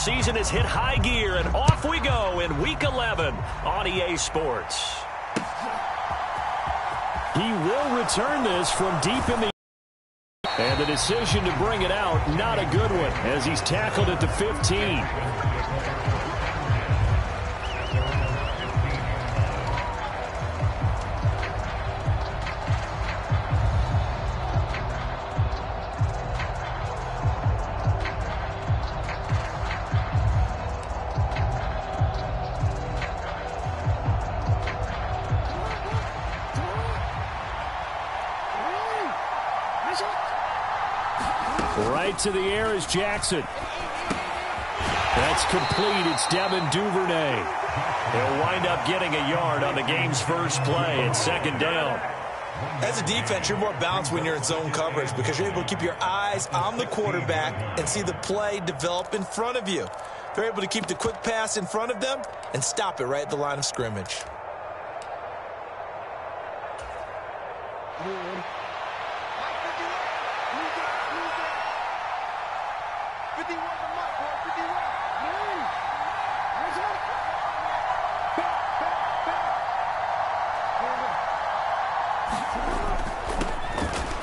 season has hit high gear, and off we go in Week 11 on EA Sports. He will return this from deep in the... And the decision to bring it out, not a good one, as he's tackled at the 15. Right to the air is Jackson. That's complete. It's Devin Duvernay. He'll wind up getting a yard on the game's first play. It's second down. As a defense, you're more balanced when you're in zone coverage because you're able to keep your eyes on the quarterback and see the play develop in front of you. They're able to keep the quick pass in front of them and stop it right at the line of scrimmage.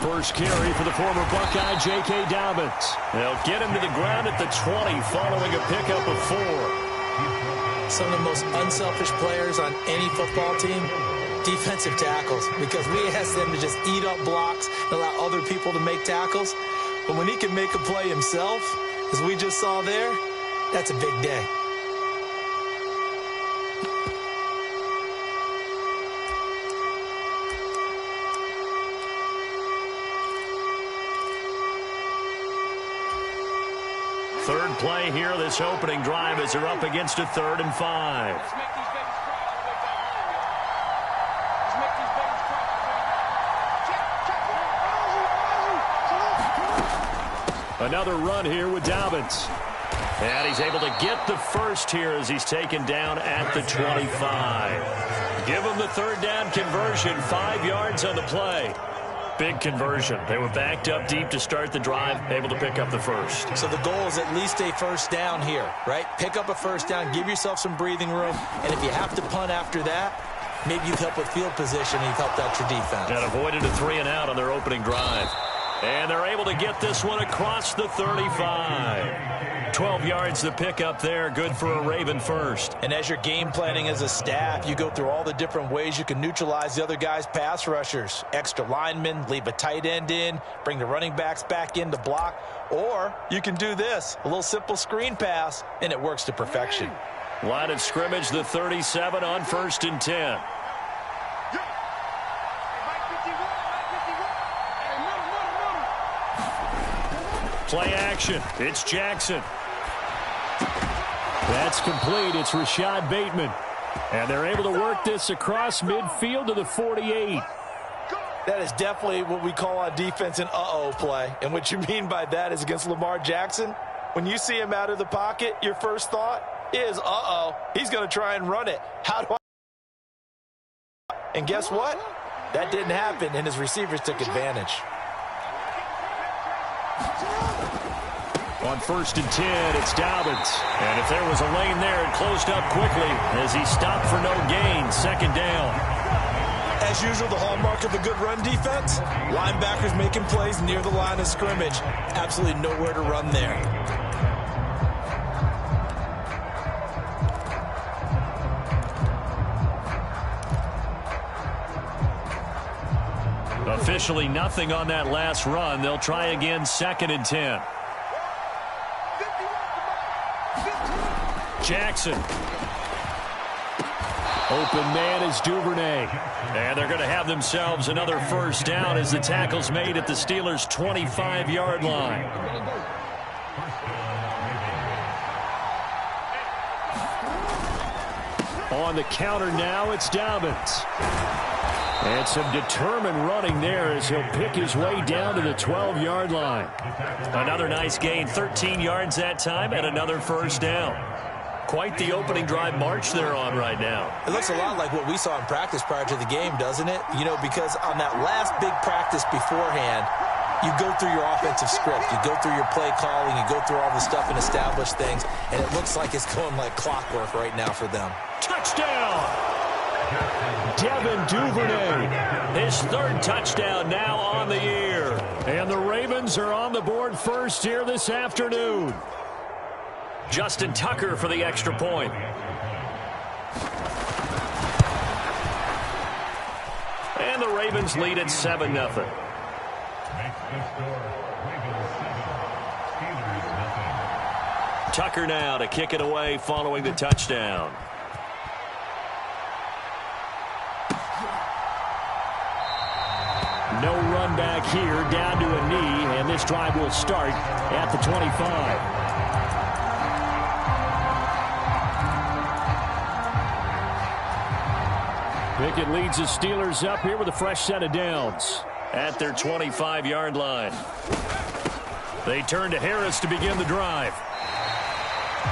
First carry for the former Buckeye, J.K. Dobbins. They'll get him to the ground at the 20 following a pickup of 4. Some of the most unselfish players on any football team, defensive tackles, because we ask them to just eat up blocks and allow other people to make tackles. But when he can make a play himself, as we just saw there, that's a big day. Third play here, this opening drive, as they're up against a 3rd and 5. Another run here with Dobbins. And he's able to get the first here as he's taken down at the 25. Give him the 3rd down conversion, 5 yards on the play. Big conversion. They were backed up deep to start the drive, able to pick up the first. So the goal is at least a first down here, right? Pick up a first down, give yourself some breathing room, and if you have to punt after that, maybe you've helped with field position and you've helped out your defense. And avoided a 3 and out on their opening drive. And they're able to get this one across the 35. 12 yards to pick up there, good for a Raven first. And as you're game planning as a staff, you go through all the different ways you can neutralize the other guy's pass rushers. Extra linemen, leave a tight end in, bring the running backs back in to block. Or you can do this, a little simple screen pass, and it works to perfection. Line of scrimmage, the 37 on 1st and 10. Play action. It's Jackson. That's complete. It's Rashad Bateman. And they're able to work this across midfield to the 48. That is definitely what we call on defense an uh-oh play. And what you mean by that is against Lamar Jackson, when you see him out of the pocket, your first thought is, uh-oh, he's going to try and run it. How do I? And guess what? That didn't happen, and his receivers took advantage. On 1st and 10, it's Dobbins. And if there was a lane there, it closed up quickly as he stopped for no gain. 2nd down. As usual, the hallmark of a good run defense, linebackers making plays near the line of scrimmage. Absolutely nowhere to run there. Officially nothing on that last run. They'll try again, 2nd and 10. Jackson. Open man is Duvernay. And they're going to have themselves another first down as the tackle's made at the Steelers' 25-yard line. On the counter now, it's Dobbins. And some determined running there as he'll pick his way down to the 12-yard line. Another nice gain, 13 yards that time, and another first down. Quite the opening drive march they're on right now. It looks a lot like what we saw in practice prior to the game, doesn't it? You know, because on that last big practice beforehand, you go through your offensive script. You go through your play calling. You go through all the stuff and establish things. And it looks like it's going like clockwork right now for them. Touchdown! Devin Duvernay, his third touchdown now on the year. And the Ravens are on the board first here this afternoon. Justin Tucker for the extra point. And the Ravens lead at 7-0. Tucker now to kick it away following the touchdown. No run back here, down to a knee, and this drive will start at the 25. Pickett leads the Steelers up here with a fresh set of downs at their 25-yard line. They turn to Harris to begin the drive.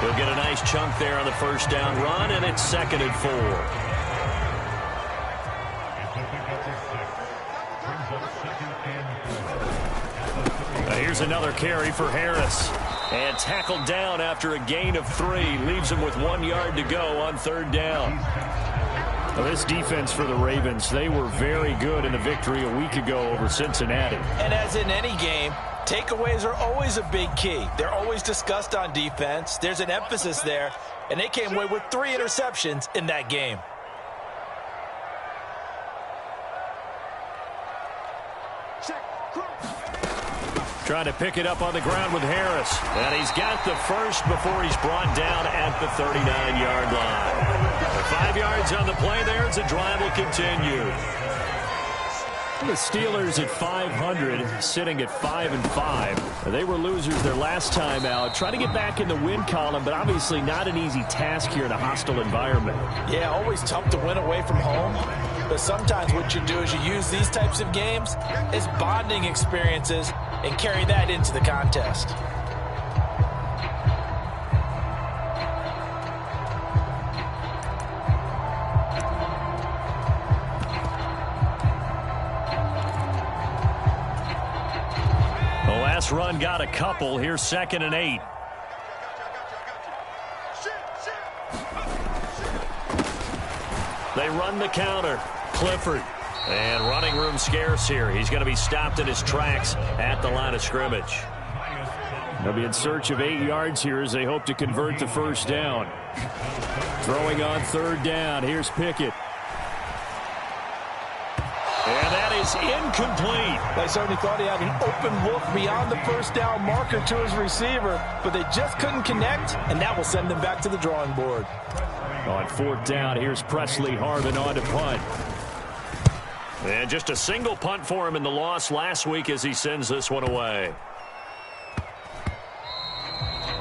He'll get a nice chunk there on the first down run, and it's 2nd and 4. Here's another carry for Harris. And tackled down after a gain of 3. Leaves him with 1 yard to go on 3rd down. Well, this defense for the Ravens, they were very good in the victory a week ago over Cincinnati. And as in any game, takeaways are always a big key. They're always discussed on defense. There's an emphasis there. And they came away with 3 interceptions in that game. Trying to pick it up on the ground with Harris. And he's got the first before he's brought down at the 39-yard line. 5 yards on the play there as the drive will continue. The Steelers at 500, sitting at 5-5. They were losers their last time out. Trying to get back in the win column, but obviously not an easy task here in a hostile environment. Yeah, always tough to win away from home. But sometimes what you do is you use these types of games as bonding experiences and carry that into the contest. The last run got a couple. Here's 2nd and 8. They run the counter. Clifford. And running room scarce here. He's going to be stopped in his tracks at the line of scrimmage. They'll be in search of 8 yards here as they hope to convert the first down. Throwing on 3rd down. Here's Pickett. And that is incomplete. They certainly thought he had an open look beyond the first down marker to his receiver, but they just couldn't connect, and that will send them back to the drawing board. On 4th down, here's Presley Harvin on to punt. And just a single punt for him in the loss last week as he sends this one away.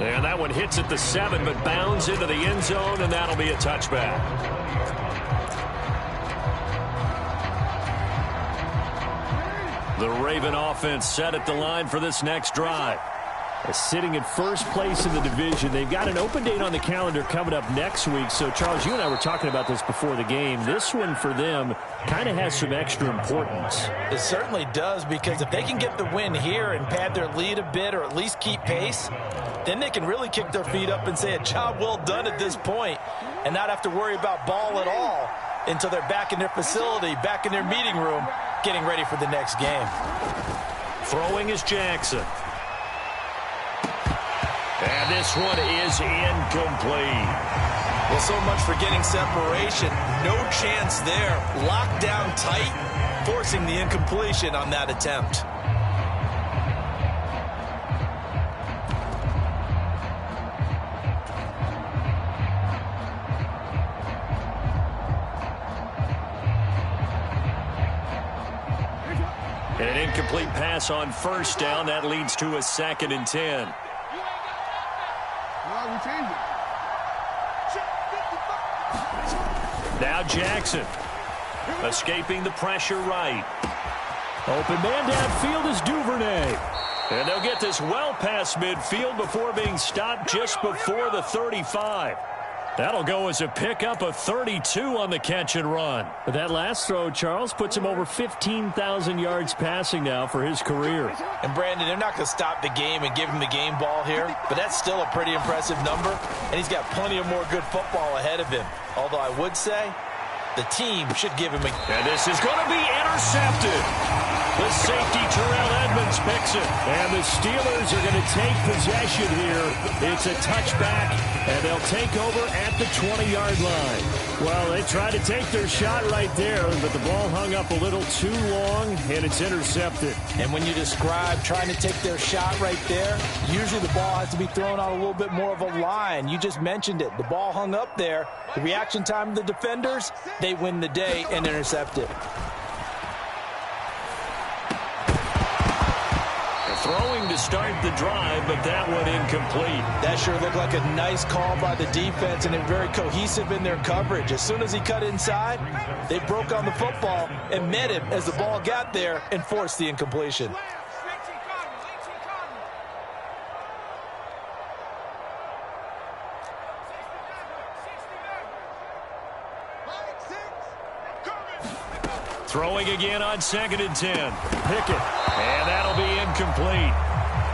And that one hits at the 7, but bounds into the end zone, and that'll be a touchback. The Raven offense set at the line for this next drive. Sitting in first place in the division. They've got an open date on the calendar coming up next week. So, Charles, you and I were talking about this before the game. This one for them kind of has some extra importance. It certainly does, because if they can get the win here and pad their lead a bit or at least keep pace, then they can really kick their feet up and say a job well done at this point and not have to worry about ball at all until they're back in their facility, back in their meeting room, getting ready for the next game. Throwing is Jackson. And this one is incomplete. Well, so much for getting separation. No chance there. Locked down tight, forcing the incompletion on that attempt. And an incomplete pass on first down. That leads to a 2nd and 10. Now Jackson escaping the pressure right. Open man downfield is Duvernay. And they'll get this well past midfield before being stopped just before the 35. That'll go as a pickup of 32 on the catch and run. But that last throw, Charles, puts him over 15,000 yards passing now for his career. And, Brandon, they're not going to stop the game and give him the game ball here, but that's still a pretty impressive number, and he's got plenty of more good football ahead of him. Although I would say the team should give him a... And this is going to be intercepted. The safety, Terrell Edmonds, picks it. And the Steelers are going to take possession here. It's a touchback, and they'll take over at the 20-yard line. Well, they tried to take their shot right there, but the ball hung up a little too long, and it's intercepted. And when you describe trying to take their shot right there, usually the ball has to be thrown on a little bit more of a line. You just mentioned it. The ball hung up there. The reaction time of the defenders, they win the day and intercept it. Throwing to start the drive, but that one incomplete. That sure looked like a nice call by the defense, and they're very cohesive in their coverage. As soon as he cut inside, they broke on the football and met him as the ball got there and forced the incompletion. Throwing again on 2nd and 10. Pickett. And that'll be incomplete.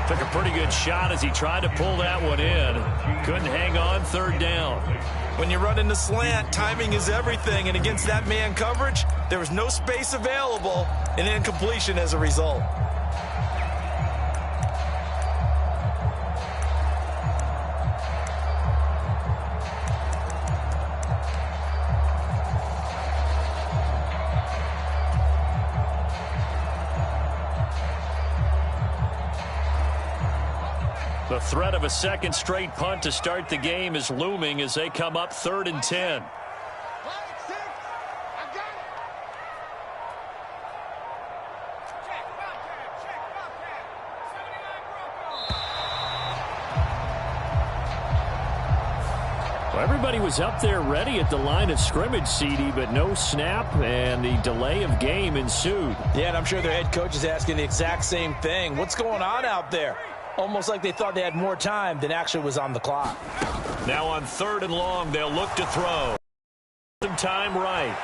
Took a pretty good shot as he tried to pull that one in. Couldn't hang on 3rd down. When you run in the slant, timing is everything. And against that man coverage, there was no space available, and incompletion as a result. The threat of a second straight punt to start the game is looming as they come up 3rd and 10. Well, everybody was up there ready at the line of scrimmage, CD, but no snap, and the delay of game ensued. Yeah, and I'm sure their head coach is asking the exact same thing. What's going on out there? Almost like they thought they had more time than actually was on the clock. Now on 3rd and long, they'll look to throw. Some time right.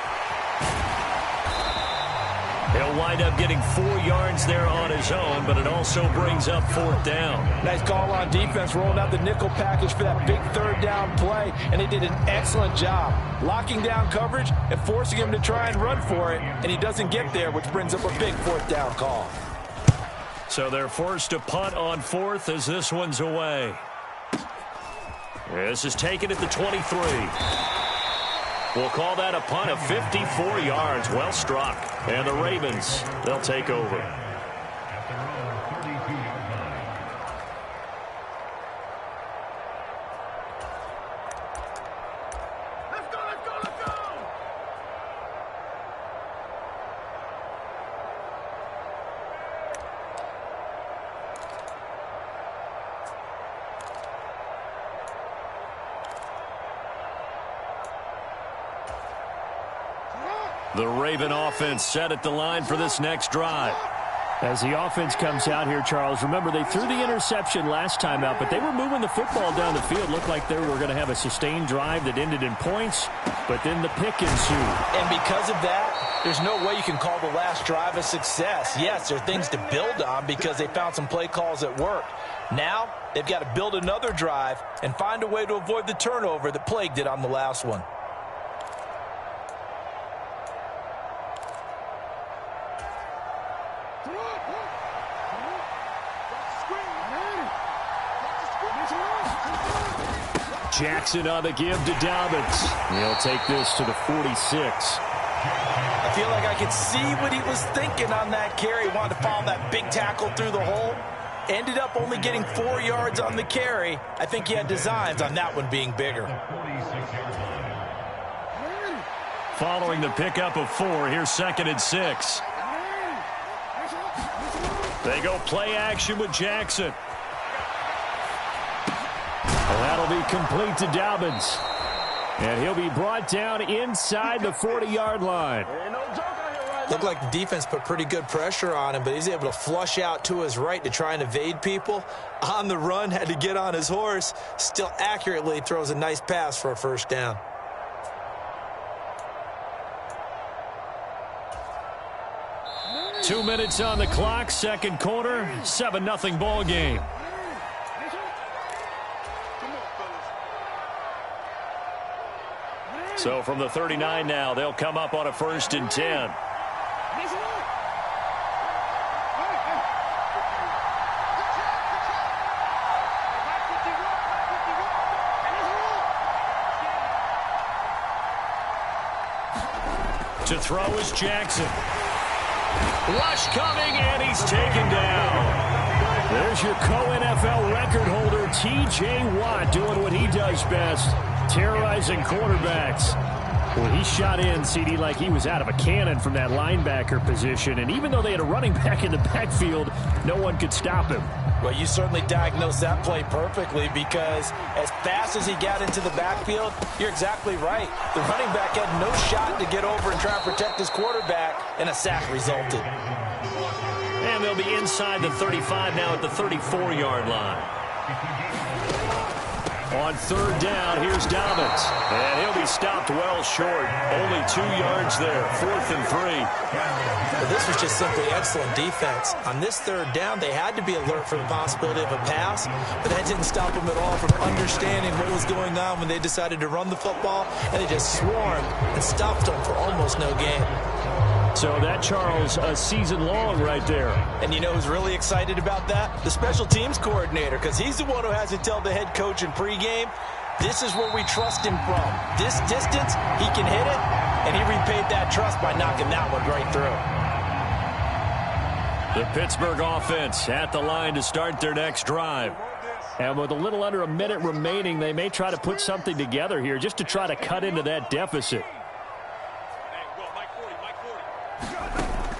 He'll wind up getting 4 yards there on his own, but it also brings up 4th down. Nice call on defense, rolling out the nickel package for that big 3rd down play, and they did an excellent job locking down coverage and forcing him to try and run for it, and he doesn't get there, which brings up a big 4th down call. So they're forced to punt on 4th as this one's away. This is taken at the 23. We'll call that a punt of 54 yards. Well struck. And the Ravens, they'll take over. The Raven offense set at the line for this next drive. As the offense comes out here, Charles, remember they threw the interception last time out, but they were moving the football down the field. Looked like they were going to have a sustained drive that ended in points, but then the pick ensued. And because of that, there's no way you can call the last drive a success. Yes, there are things to build on because they found some play calls that worked. Now, they've got to build another drive and find a way to avoid the turnover that plagued it on the last one. Jackson on the give to Dobbins. He'll take this to the 46. I feel like I could see what he was thinking on that carry. Wanted to follow that big tackle through the hole. Ended up only getting 4 yards on the carry. I think he had designs on that one being bigger. Following the pickup of 4, here's 2nd and 6. They go play action with Jackson. That'll be complete to Dobbins. And he'll be brought down inside the 40-yard line. Looked like the defense put pretty good pressure on him, but he's able to flush out to his right to try and evade people. On the run, had to get on his horse. Still accurately throws a nice pass for a first down. Two minutes on the clock, second quarter, 7-0 ball game. So from the 39 now, they'll come up on a 1st and 10. To throw is Jackson. Rush coming, and he's taken down. There's your co-NFL record holder, T.J. Watt, doing what he does best, terrorizing quarterbacks. Well, he shot in, CD, like he was out of a cannon from that linebacker position. And even though they had a running back in the backfield, no one could stop him. Well, you certainly diagnosed that play perfectly, because as fast as he got into the backfield, you're exactly right. The running back had no shot to get over and try and protect his quarterback, and a sack resulted. And they'll be inside the 35 now at the 34-yard line. On third down, here's Dobbins. And he'll be stopped well short. Only 2 yards there, 4th and 3. Well, this was just simply excellent defense. On this third down, they had to be alert for the possibility of a pass, but that didn't stop them at all from understanding what was going on when they decided to run the football, and they just swarmed and stopped them for almost no gain. So that, Charles, a season long right there. And you know who's really excited about that? The special teams coordinator, because he's the one who has to tell the head coach in pregame, this is where we trust him from. This distance, he can hit it, and he repaid that trust by knocking that one right through. The Pittsburgh offense at the line to start their next drive. And with a little under a minute remaining, they may try to put something together here just to try to cut into that deficit.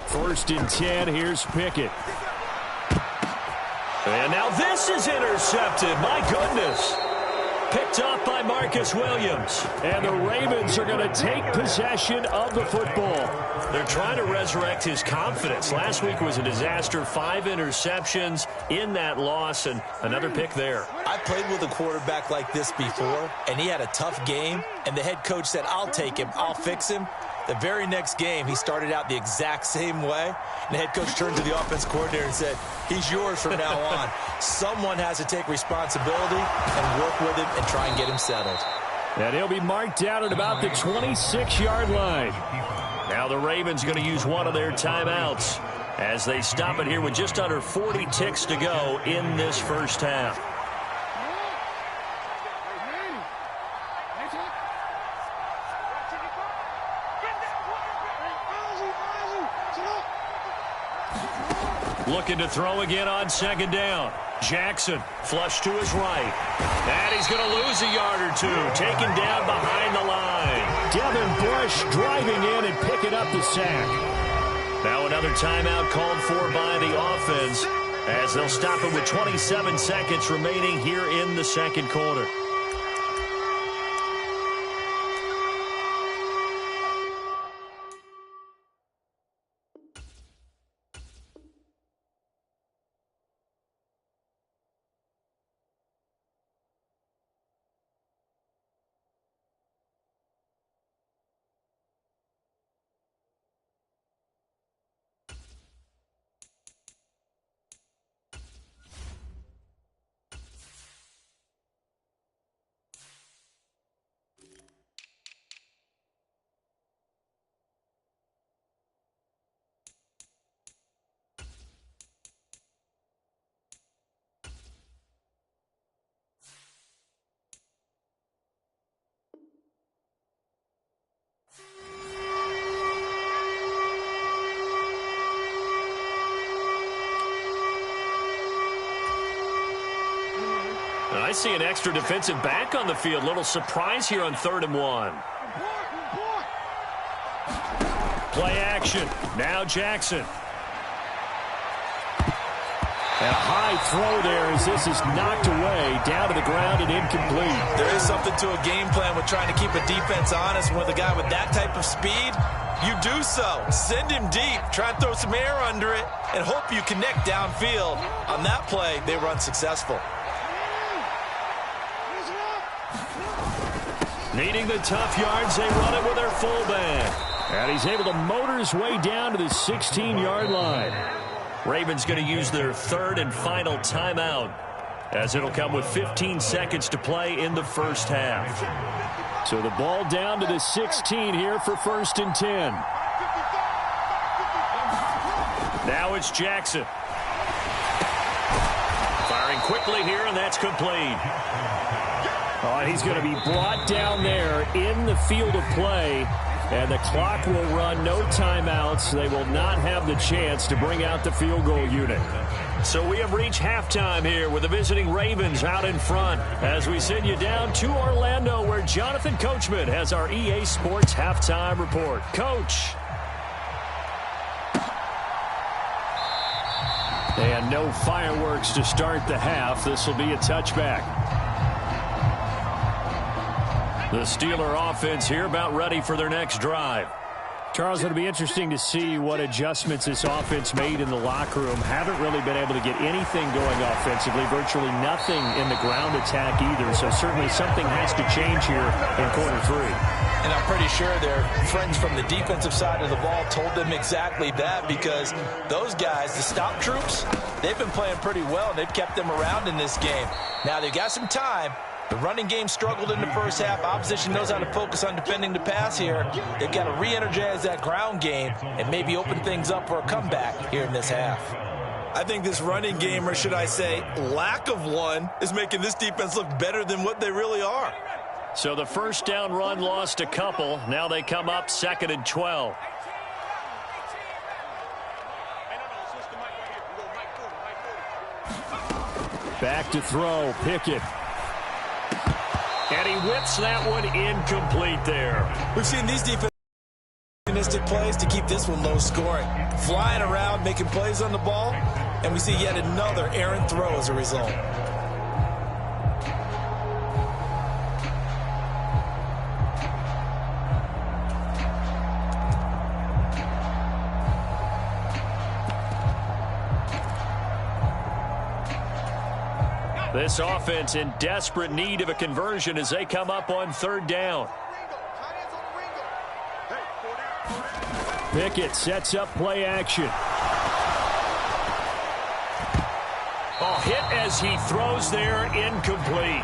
1st and 10, here's Pickett. And now this is intercepted. My goodness. Picked up by Marcus Williams. And the Ravens are going to take possession of the football. They're trying to resurrect his confidence. Last week was a disaster. 5 interceptions in that loss, and another pick there. I played with a quarterback like this before, and he had a tough game, and the head coach said, I'll take him, I'll fix him. The very next game, he started out the exact same way, and the head coach turned to the offense coordinator and said, he's yours from now on. Someone has to take responsibility and work with him and try and get him settled. And he'll be marked down at about the 26-yard line. Now the Ravens going to use one of their timeouts as they stop it here with just under 40 ticks to go in this first half. Looking to throw again on second down. Jackson flush to his right. And he's going to lose a yard or two. Taken down behind the line. Devin Bush driving in and picking up the sack. Now another timeout called for by the offense as they'll stop it with 27 seconds remaining here in the second quarter. I see an extra defensive back on the field. Little surprise here on 3rd and 1. Play action. Now Jackson. And a high throw there as this is knocked away, down to the ground and incomplete. There is something to a game plan with trying to keep a defense honest. With a guy with that type of speed, you do so. Send him deep, try and throw some air under it, and hope you connect downfield. On that play, they were unsuccessful. Needing the tough yards, they run it with their fullback. And he's able to motor his way down to the 16-yard line. Ravens going to use their third and final timeout, as it'll come with 15 seconds to play in the first half. So the ball down to the 16 here for 1st and 10. Now it's Jackson. Firing quickly here, and that's complete. Oh, and he's going to be brought down there in the field of play. And the clock will run, no timeouts. They will not have the chance to bring out the field goal unit. So we have reached halftime here with the visiting Ravens out in front as we send you down to Orlando where Jonathan Coachman has our EA Sports halftime report. Coach. And no fireworks to start the half. This will be a touchback. The Steeler offense here about ready for their next drive. Charles, it'll be interesting to see what adjustments this offense made in the locker room. Haven't really been able to get anything going offensively. Virtually nothing in the ground attack either. So certainly something has to change here in quarter 3. And I'm pretty sure their friends from the defensive side of the ball told them exactly that, because those guys, the stop troops, they've been playing pretty well. They've kept them around in this game. Now they've got some time. The running game struggled in the first half. Opposition knows how to focus on defending the pass here. They've got to re-energize that ground game and maybe open things up for a comeback here in this half. I think this running game, or should I say lack of one, is making this defense look better than what they really are. So the first down run lost a couple. Now they come up 2nd and 12. Back to throw, Pickett. And he whips that one incomplete there. We've seen these defensive plays to keep this one low scoring. Flying around, making plays on the ball, and we see yet another errant throw as a result. This offense in desperate need of a conversion as they come up on 3rd down. Pickett sets up play action. Oh, hit as he throws there, incomplete.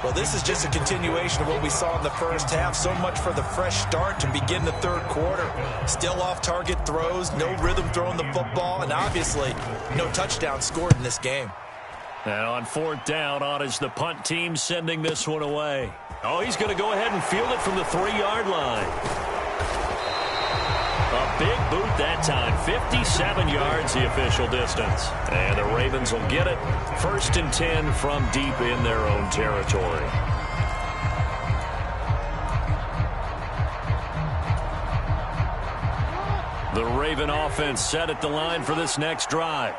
Well, this is just a continuation of what we saw in the first half. So much for the fresh start to begin the 3rd quarter. Still off-target throws, no rhythm throwing the football, and obviously no touchdown scored in this game. And on 4th down, on is the punt team sending this one away. Oh, he's going to go ahead and field it from the 3-yard line. A big boot that time, 57 yards the official distance. And the Ravens will get it. 1st and 10 from deep in their own territory. The Raven offense set at the line for this next drive.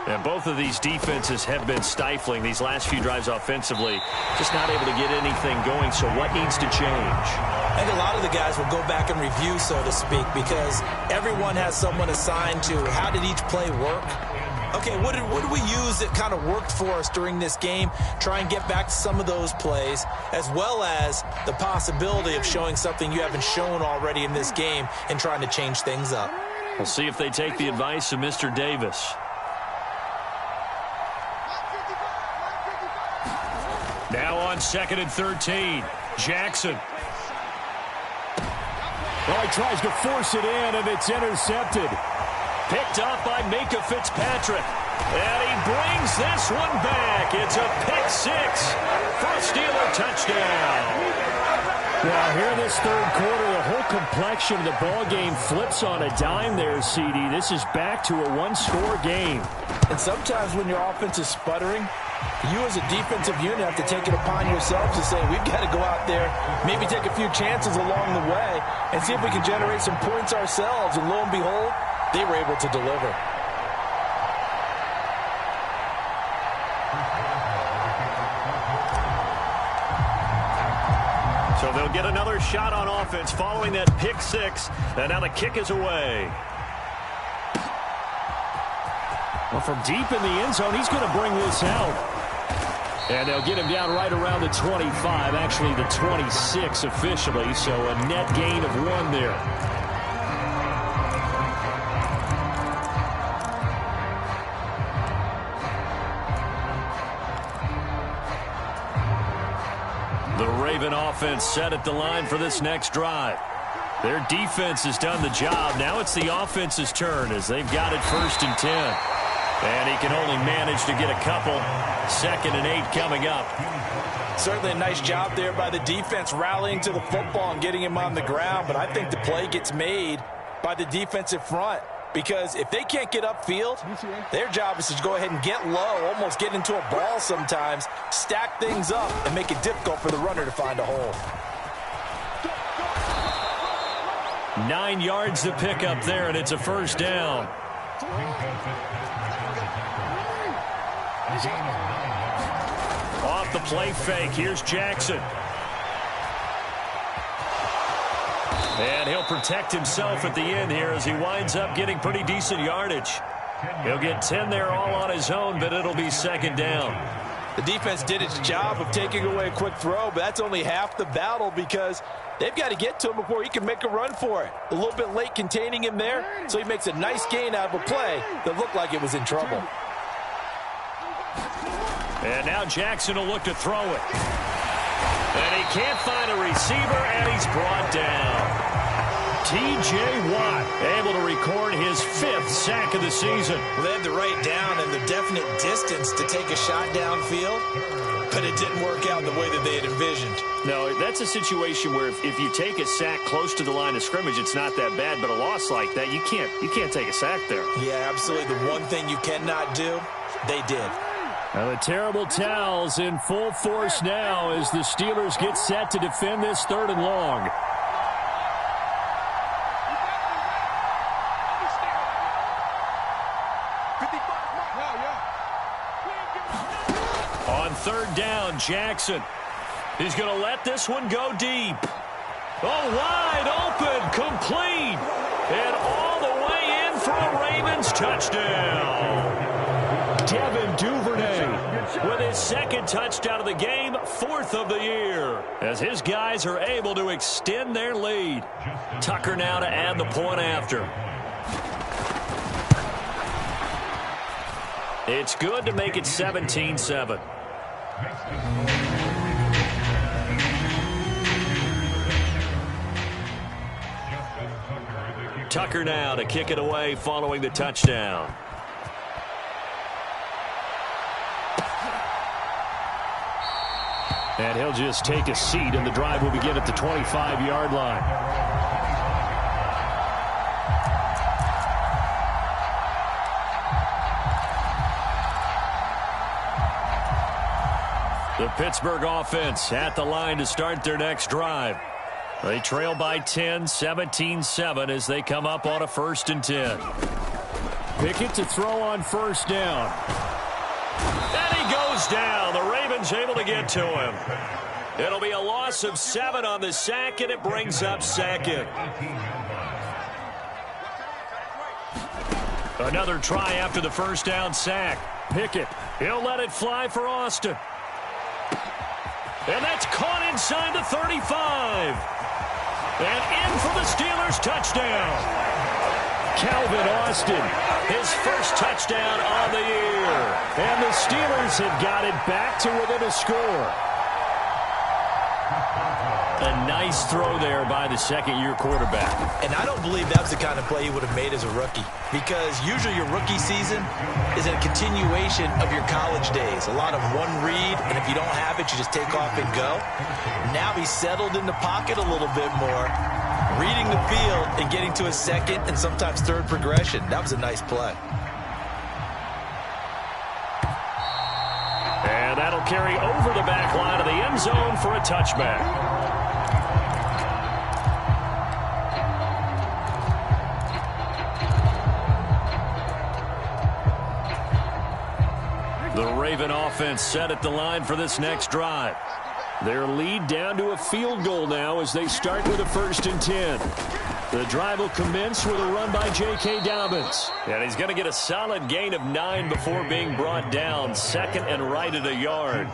And both of these defenses have been stifling these last few drives offensively. Just not able to get anything going, so what needs to change? I think a lot of the guys will go back and review, so to speak, because everyone has someone assigned to how did each play work. Okay, what did we use that kind of worked for us during this game? Try and get back to some of those plays, as well as the possibility of showing something you haven't shown already in this game and trying to change things up. We'll see if they take the advice of Mr. Davis. Now on 2nd and 13, Jackson. Well, he tries to force it in, and it's intercepted. Picked up by Micah Fitzpatrick. And he brings this one back. It's a pick 6 for a Steeler touchdown. Well, here in this 3rd quarter, the whole complexion of the ball game flips on a dime there, CD. This is back to a 1-score game. And sometimes when your offense is sputtering, you as a defensive unit have to take it upon yourselves to say, we've got to go out there, maybe take a few chances along the way, and see if we can generate some points ourselves. And lo and behold, they were able to deliver. they'll get another shot on offense following that pick six. And now the kick is away. Well, from deep in the end zone, he's going to bring this out. And they'll get him down right around the 25, actually the 26 officially, so a net gain of 1 there. The Raven offense set at the line for this next drive. Their defense has done the job. Now it's the offense's turn as they've got it 1st and 10. And he can only manage to get a couple. 2nd and 8 coming up. Certainly a nice job there by the defense rallying to the football and getting him on the ground. But I think the play gets made by the defensive front. Because if they can't get upfield, their job is to go ahead and get low, almost get into a ball sometimes, stack things up, and make it difficult for the runner to find a hole. 9 yards to pick up there, and it's a 1st down. Off the play fake, here's Jackson. And he'll protect himself at the end here as he winds up getting pretty decent yardage. He'll get 10 there all on his own, but it'll be 2nd down. The defense did its job of taking away a quick throw, but that's only half the battle because they've got to get to him before he can make a run for it. A little bit late containing him there, so he makes a nice gain out of a play that looked like it was in trouble. And now Jackson will look to throw it. And he can't find a receiver, and he's brought down. T.J. Watt able to record his 5th sack of the season. Well, they had the right down and the definite distance to take a shot downfield, but it didn't work out the way that they had envisioned. No, that's a situation where if you take a sack close to the line of scrimmage, it's not that bad, but a loss like that, you can't take a sack there. Yeah, absolutely. The one thing you cannot do, they did. Now the terrible towels in full force now as the Steelers get set to defend this 3rd and long. On 3rd down, Jackson. He's going to let this one go deep. Oh, wide open, complete. And all the way in for a Ravens touchdown. Devin Duvernay with his 2nd touchdown of the game, 4th of the year, as his guys are able to extend their lead. Tucker now to add the point after. It's good to make it 17-7. Tucker now to kick it away following the touchdown. And he'll just take a seat, and the drive will begin at the 25-yard line. The Pittsburgh offense at the line to start their next drive. They trail by 10, 17-7 as they come up on a 1st and 10. Pickett to throw on 1st down. And he goes down. The Ravens able to get to him. It'll be a loss of 7 on the sack, and it brings up 2nd. Another try after the 1st down sack. Pickett, he'll let it fly for Austin. And that's caught inside the 35. And in for the Steelers touchdown. Calvin Austin, his 1st touchdown on the year. And the Steelers have got it back to within a score. A nice throw there by the 2nd-year quarterback. And I don't believe that's the kind of play he would have made as a rookie, because usually your rookie season is a continuation of your college days. A lot of one read, and if you don't have it, you just take off and go. Now he's settled in the pocket a little bit more, reading the field and getting to his 2nd and sometimes 3rd progression. That was a nice play. And that'll carry over the back line of the end zone for a touchback. The Raven offense set at the line for this next drive. Their lead down to a field goal now as they start with a 1st and 10. The drive will commence with a run by J.K. Dobbins. And he's going to get a solid gain of 9 before being brought down. 2nd and right at a yard.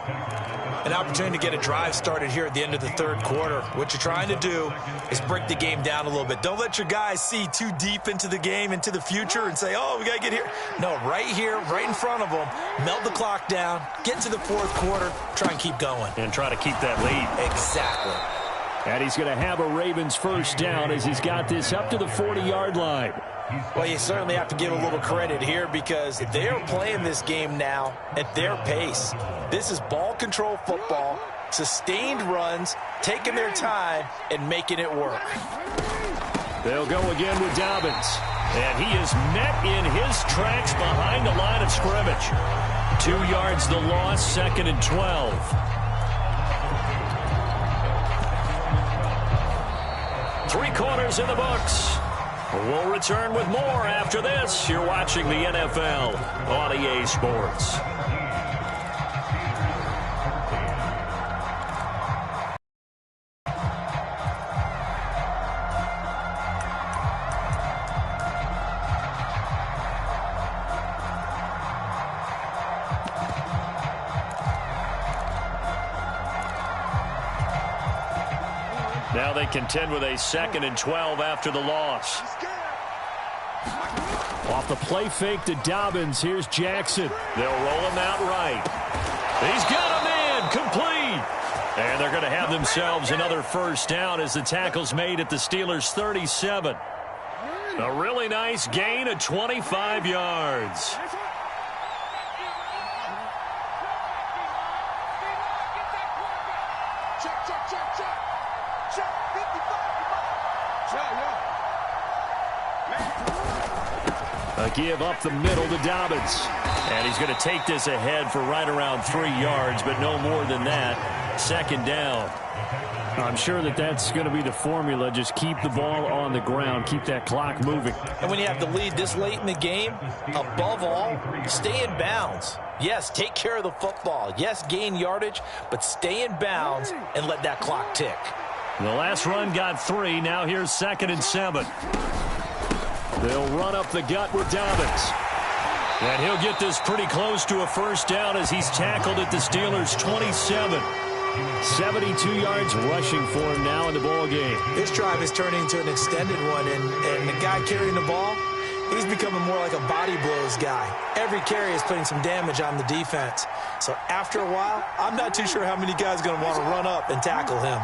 An opportunity to get a drive started here at the end of the 3rd quarter. What you're trying to do is break the game down a little bit. Don't let your guys see too deep into the game, into the future, and say, oh, we got to get here. No, right here, right in front of them, melt the clock down, get to the 4th quarter, try and keep going. And try to keep that lead. Exactly. And he's going to have a Ravens 1st down as he's got this up to the 40-yard line. Well, you certainly have to give a little credit here because they are playing this game now at their pace. This is ball control football, sustained runs, taking their time, and making it work. They'll go again with Dobbins. And he is met in his tracks behind the line of scrimmage. 2 yards the loss, 2nd and 12. 3 quarters in the books. We'll return with more after this. You're watching the NFL on EA Sports. Now they contend with a 2nd and 12 after the loss. Off the play fake to Dobbins. Here's Jackson. They'll roll him out right. He's got him in. Complete. And they're going to have themselves another 1st down as the tackle's made at the Steelers' 37. A really nice gain of 25 yards. A give up the middle to Dobbins. And he's going to take this ahead for right around 3 yards, but no more than that. 2nd down. I'm sure that that's going to be the formula. Just keep the ball on the ground. Keep that clock moving. And when you have the lead this late in the game, above all, stay in bounds. Yes, take care of the football. Yes, gain yardage, but stay in bounds and let that clock tick. The last run got 3. Now here's 2nd and 7. They'll run up the gut with Dobbins. And he'll get this pretty close to a 1st down as he's tackled at the Steelers' 27. 72 yards rushing for him now in the ball game. This drive is turning into an extended one, and the guy carrying the ball, he's becoming more like a body blows guy. Every carry is putting some damage on the defense. So after a while, I'm not too sure how many guys are going to want to run up and tackle him.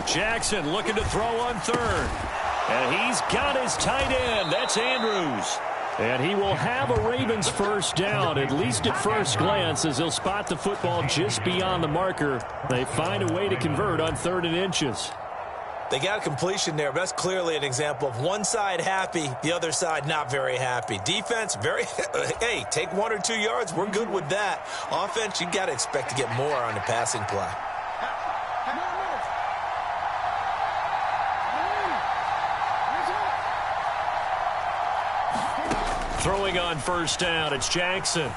Jackson looking to throw on 3rd. And he's got his tight end. That's Andrews. And he will have a Ravens 1st down, at least at first glance, as he'll spot the football just beyond the marker. They find a way to convert on 3rd and inches. They got a completion there, but that's clearly an example of one side happy, the other side not very happy. Defense, hey, take 1 or 2 yards. We're good with that. Offense, you got to expect to get more on the passing play. Throwing on 1st down, it's Jackson.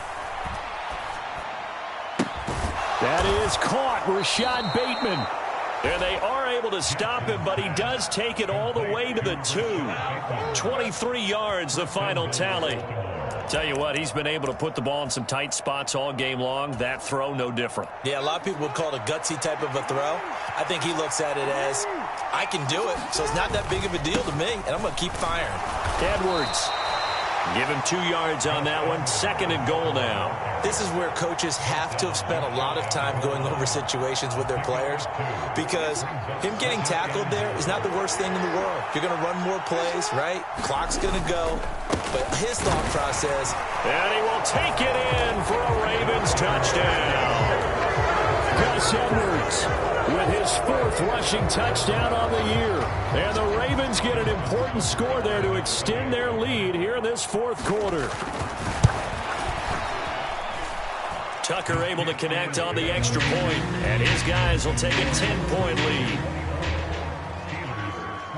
That is caught. Rashad Bateman. And they are able to stop him, but he does take it all the way to the 2. 23 yards, the final tally. Tell you what, he's been able to put the ball in some tight spots all game long. That throw, no different. Yeah, a lot of people would call it a gutsy type of a throw. I think he looks at it as, I can do it, so it's not that big of a deal to me, and I'm going to keep firing. Edwards. Give him 2 yards on that one. 2nd and goal now. This is where coaches have to have spent a lot of time going over situations with their players, because him getting tackled there is not the worst thing in the world. You're going to run more plays, right? Clock's going to go. But his thought process. And he will take it in for a Ravens touchdown. Gus Edwards with his 4th rushing touchdown on the year. And the Ravens get an important score there to extend their lead here in this 4th quarter. Tucker able to connect on the extra point, and his guys will take a 10-point lead.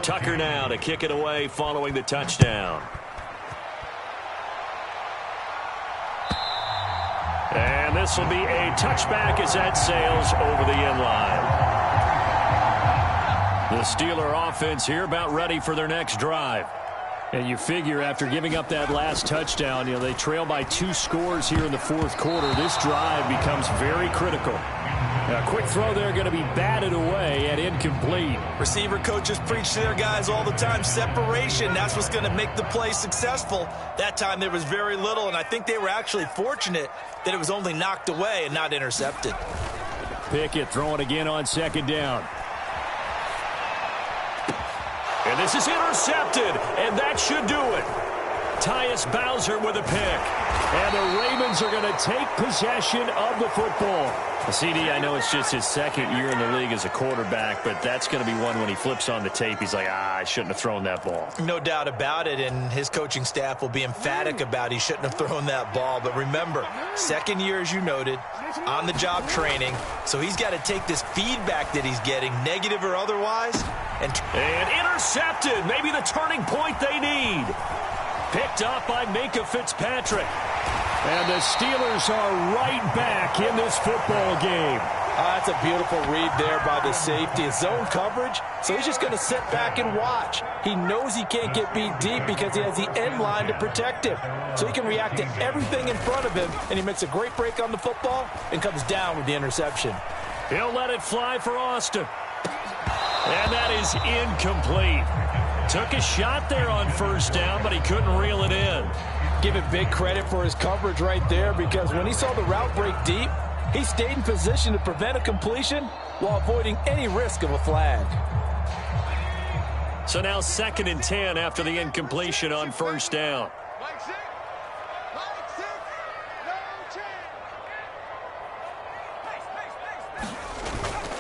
Tucker now to kick it away following the touchdown. And this will be a touchback as that sails over the end line. The Steeler offense here about ready for their next drive. And you figure after giving up that last touchdown, they trail by 2 scores here in the fourth quarter. This drive becomes very critical. Now, a quick throw there going to be batted away and incomplete. Receiver coaches preach to their guys all the time. Separation, that's what's going to make the play successful. That time there was very little, and I think they were actually fortunate that it was only knocked away and not intercepted. Pickett throwing again on second down. And this is intercepted, and that should do it. Tyus Bowser with a pick. And the Ravens are going to take possession of the football. CD, I know it's just his second year in the league as a quarterback, but that's going to be one when he flips on the tape. He's like, I shouldn't have thrown that ball. No doubt about it, and his coaching staff will be emphatic about he shouldn't have thrown that ball. But remember, second year, as you noted, on-the-job training, so he's got to take this feedback that he's getting, negative or otherwise. And intercepted, maybe the turning point they need. Picked up by Minka Fitzpatrick. And the Steelers are right back in this football game. That's a beautiful read there by the safety. It's zone coverage, so he's just going to sit back and watch. He knows he can't get beat deep because he has the end line to protect him. So he can react to everything in front of him, and he makes a great break on the football and comes down with the interception. He'll let it fly for Austin. And that is incomplete. Took a shot there on first down, but he couldn't reel it in. Give it big credit for his coverage right there, because when he saw the route break deep, he stayed in position to prevent a completion while avoiding any risk of a flag. So now 2nd and 10 after the incompletion on first down.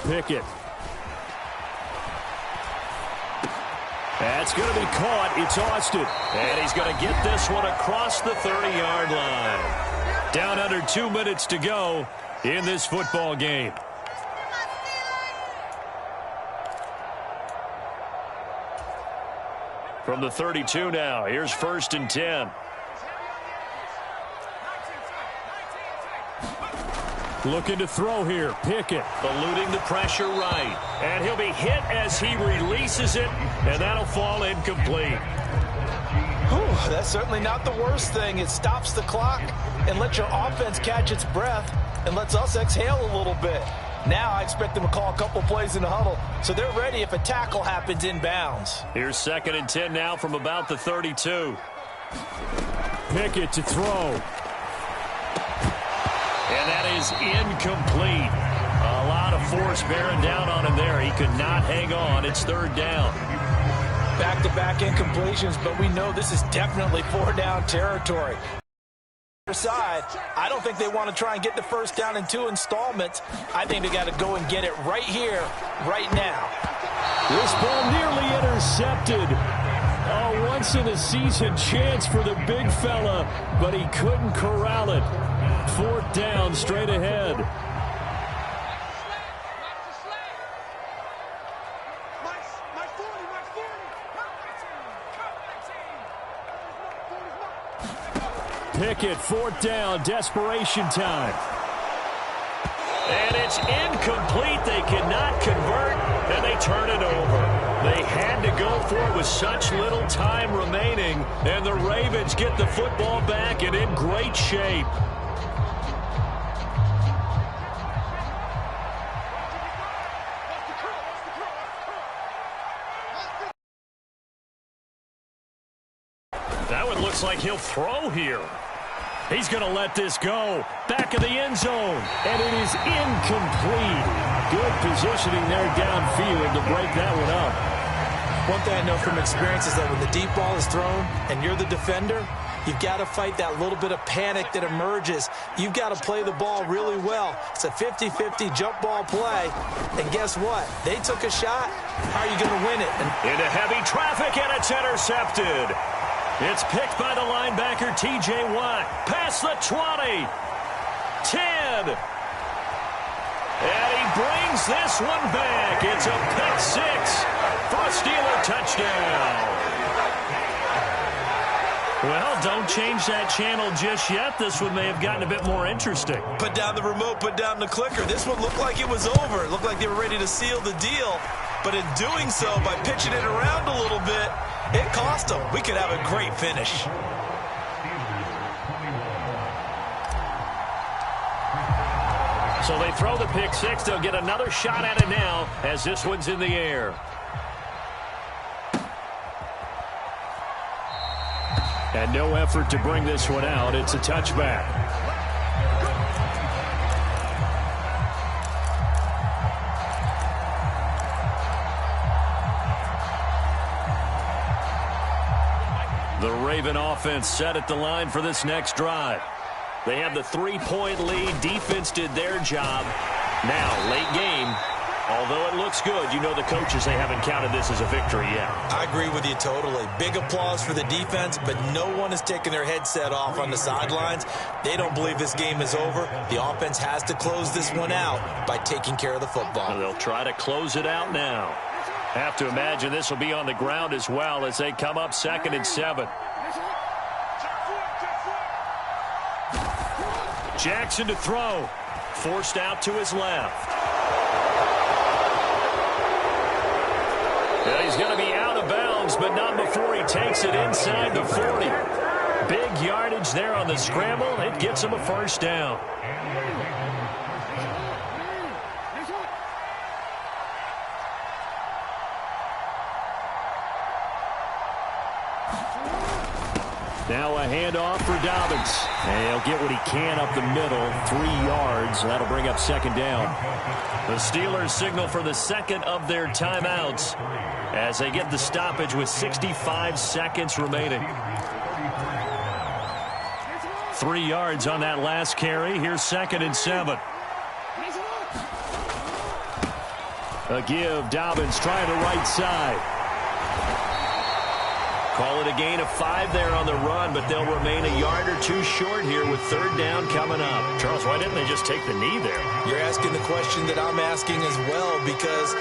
Pickett. That's going to be caught. It's Austin. And he's going to get this one across the 30-yard line. Down under 2 minutes to go in this football game. From the 32 now, here's 1st and 10. Looking to throw here. Pickett. Eluding the pressure right. And he'll be hit as he releases it, and that'll fall incomplete. Whew, that's certainly not the worst thing. It stops the clock and lets your offense catch its breath and lets us exhale a little bit. Now I expect them to call a couple plays in the huddle, so they're ready if a tackle happens inbounds. Here's 2nd and 10 now from about the 32. Pickett to throw. And that is incomplete. A lot of force bearing down on him there. He could not hang on. It's 3rd down. Back-to-back incompletions, but we know this is definitely 4-down territory. Side, I don't think they want to try and get the first down in 2 installments. I think they got to go and get it right here, right now. This ball nearly intercepted. A once-in-a-season chance for the big fella, but he couldn't corral it. 4th down, straight ahead. Pickett, 4th down, desperation time. And it's incomplete. They cannot convert, and they turn it over. They had to go for it with such little time remaining, and the Ravens get the football back and in great shape. That one looks like he'll throw here. He's going to let this go. Back of the end zone. And it is incomplete. Good positioning there downfield to break that one up. One thing I know from experience is that when the deep ball is thrown and you're the defender, you've got to fight that little bit of panic that emerges. You've got to play the ball really well. It's a 50-50 jump ball play. And guess what? They took a shot. How are you going to win it? Into heavy traffic, and it's intercepted. It's picked by the linebacker, T.J. Watt. Past the 20. 10. And he brings this one back. It's a pick six for a Steeler touchdown. Well, don't change that channel just yet. This one may have gotten a bit more interesting. Put down the remote, put down the clicker. This one looked like it was over. It looked like they were ready to seal the deal. But in doing so, by pitching it around a little bit, it cost them. We could have a great finish. So they throw the pick six. They'll get another shot at it now as this one's in the air. And no effort to bring this one out. It's a touchback. The Raven offense set at the line for this next drive. They have the 3-point lead. Defense did their job. Now, late game. Although it looks good, you know the coaches, they haven't counted this as a victory yet. I agree with you totally. Big applause for the defense, but no one is taking their headset off on the sidelines. They don't believe this game is over. The offense has to close this one out by taking care of the football. And they'll try to close it out now. Have to imagine this will be on the ground as well as they come up 2nd and 7. Jackson to throw. Forced out to his left. Yeah, he's going to be out of bounds, but not before he takes it inside the 40. Big yardage there on the scramble. It gets him a first down. Now a handoff for Dobbins. And he'll get what he can up the middle. 3 yards. That'll bring up 2nd down. The Steelers signal for the 2nd of their timeouts as they get the stoppage with 65 seconds remaining. 3 yards on that last carry. Here's 2nd and 7. A give. Dobbins trying the right side. Call it a gain of 5 there on the run, but they'll remain a yard or 2 short here with 3rd down coming up. Charles, why didn't they just take the knee there? You're asking the question that I'm asking as well, because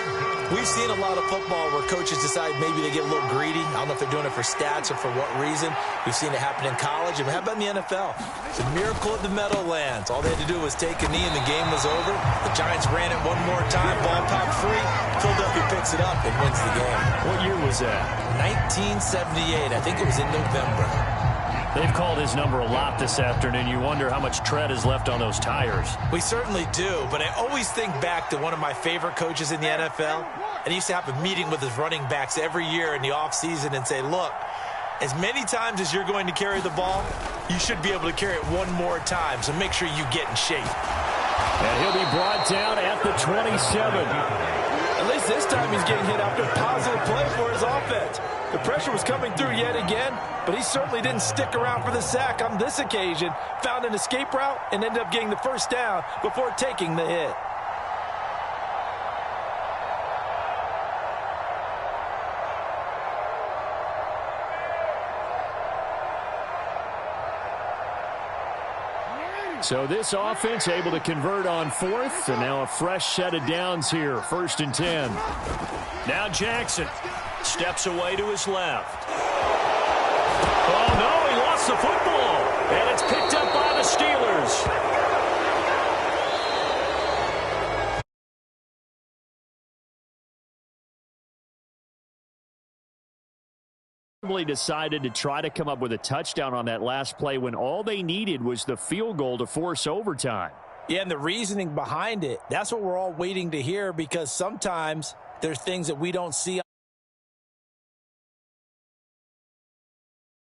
we've seen a lot of football where coaches decide maybe they get a little greedy. I don't know if they're doing it for stats or for what reason. We've seen it happen in college, and how about in the NFL? It's a miracle at the Meadowlands. All they had to do was take a knee, and the game was over. The Giants ran it one more time, ball popped free. Philadelphia picks it up and wins the game. What year was that? 1978. I think it was in November. They've called his number a lot this afternoon. You wonder how much tread is left on those tires. We certainly do, but I always think back to one of my favorite coaches in the NFL, and he used to have a meeting with his running backs every year in the offseason and say, look, as many times as you're going to carry the ball, you should be able to carry it one more time, so make sure you get in shape. And he'll be brought down at the 27. At least this time he's getting hit after a positive play for his offense. The pressure was coming through yet again, but he certainly didn't stick around for the sack on this occasion. Found an escape route and ended up getting the first down before taking the hit. So this offense able to convert on 4th, and now a fresh set of downs here, 1st and 10. Now Jackson steps away to his left. Oh, no, he lost the football, and it's picked up by the Steelers. Decided to try to come up with a touchdown on that last play when all they needed was the field goal to force overtime. Yeah, and the reasoning behind it, that's what we're all waiting to hear, because sometimes there's things that we don't see